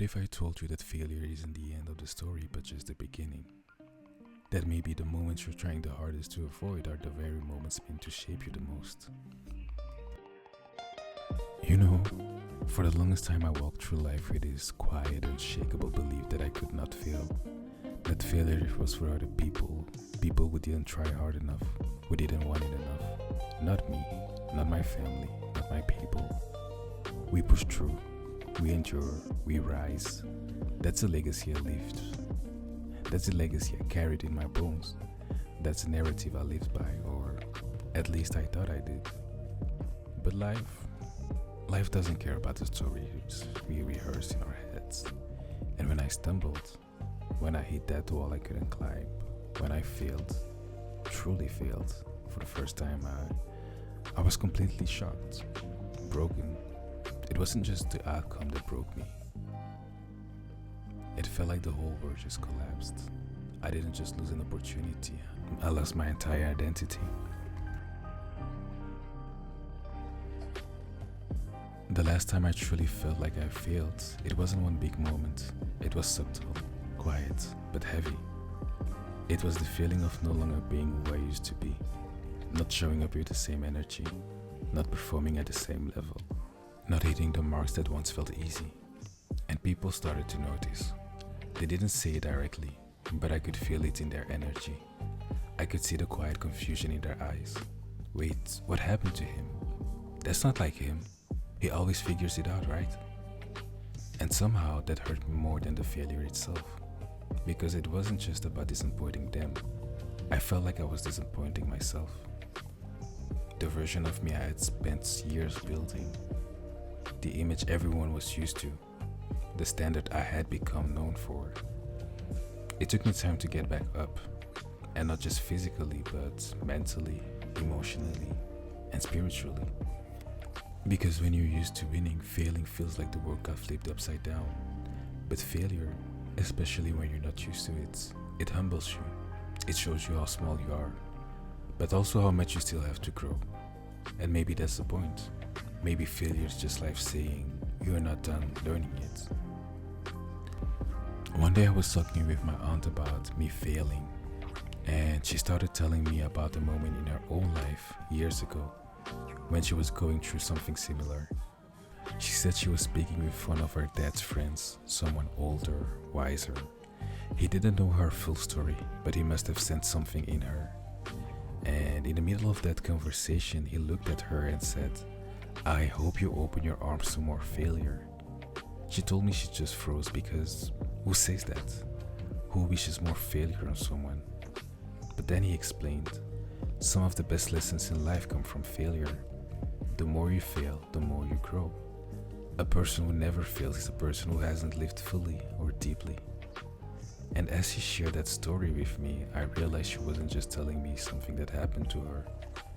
What if I told you that failure isn't the end of the story but just the beginning? That maybe the moments you're trying the hardest to avoid are the very moments meant to shape you the most. You know, for the longest time I walked through life with this quiet, unshakable belief that I could not fail. That failure was for other people, people who didn't try hard enough, who didn't want it enough. Not me, not my family, not my people. We push through, we endure, we rise. That's a legacy I lived. That's a legacy I carried in my bones. That's a narrative I lived by, or at least I thought I did. But life doesn't care about the stories we rehearse in our heads. And when I stumbled, when I hit that wall I couldn't climb, when I failed, truly failed, for the first time, I was completely shocked, broken. It wasn't just the outcome that broke me. It felt like the whole world just collapsed. I didn't just lose an opportunity, I lost my entire identity. The last time I truly felt like I failed, it wasn't one big moment. It was subtle, quiet, but heavy. It was the feeling of no longer being who I used to be, not showing up with the same energy, not performing at the same level, not hitting the marks that once felt easy. And people started to notice. They didn't say it directly, but I could feel it in their energy. I could see the quiet confusion in their eyes. Wait, what happened to him? That's not like him. He always figures it out, right? And somehow that hurt me more than the failure itself. Because it wasn't just about disappointing them. I felt like I was disappointing myself. The version of me I had spent years building. The image everyone was used to. The standard I had become known for. It took me time to get back up. And not just physically, but mentally, emotionally, and spiritually. Because when you're used to winning, failing feels like the world got flipped upside down. But failure, especially when you're not used to it, it humbles you. It shows you how small you are, but also how much you still have to grow. And maybe that's the point. Maybe failure is just life saying, you're not done learning yet. One day I was talking with my aunt about me failing, and she started telling me about a moment in her own life years ago when she was going through something similar. She said she was speaking with one of her dad's friends, someone older, wiser. He didn't know her full story, but he must have sensed something in her. And in the middle of that conversation, he looked at her and said, "I hope you open your arms to more failure." She told me she just froze because who says that? Who wishes more failure on someone? But then he explained, some of the best lessons in life come from failure. The more you fail, the more you grow. A person who never fails is a person who hasn't lived fully or deeply. And as she shared that story with me, I realized she wasn't just telling me something that happened to her.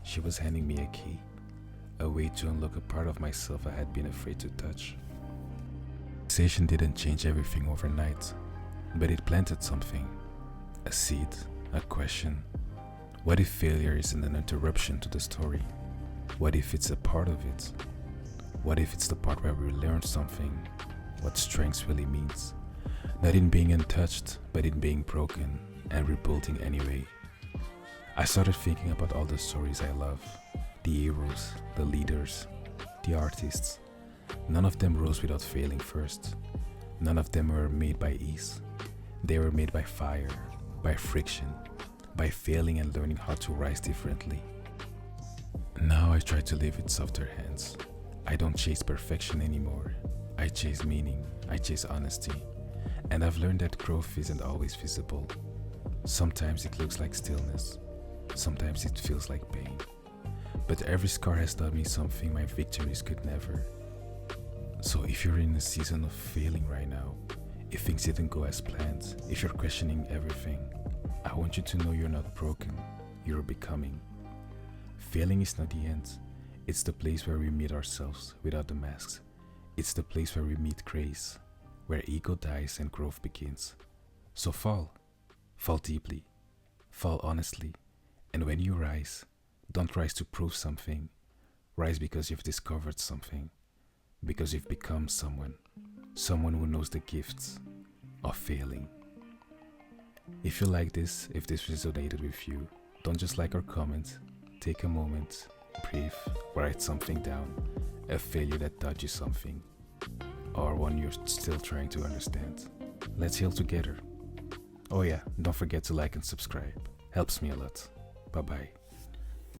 She was handing me a key, a way to unlock a part of myself I had been afraid to touch. The conversation didn't change everything overnight, but it planted something, a seed, a question. What if failure isn't an interruption to the story? What if it's a part of it? What if it's the part where we learn something, what strength really means? Not in being untouched, but in being broken and rebuilding anyway. I started thinking about all the stories I love, the heroes, the leaders, the artists. None of them rose without failing first. None of them were made by ease. They were made by fire, by friction, by failing and learning how to rise differently. Now I try to live with softer hands. I don't chase perfection anymore. I chase meaning, I chase honesty. And I've learned that growth isn't always visible. Sometimes it looks like stillness. Sometimes it feels like pain. But every scar has taught me something my victories could never. So if you're in a season of failing right now, if things didn't go as planned, if you're questioning everything, I want you to know you're not broken, you're becoming. Failing is not the end. It's the place where we meet ourselves without the masks. It's the place where we meet grace, where ego dies and growth begins. So fall deeply, fall honestly, and when you rise, don't rise to prove something. Rise because you've discovered something, because you've become someone. Someone who knows the gifts of failing. If you like this, if this resonated with you, don't just like or comment. Take a moment, breathe, write something down. A failure that taught you something, or one you're still trying to understand. Let's heal together. Oh yeah, don't forget to like and subscribe. Helps me a lot. Bye bye.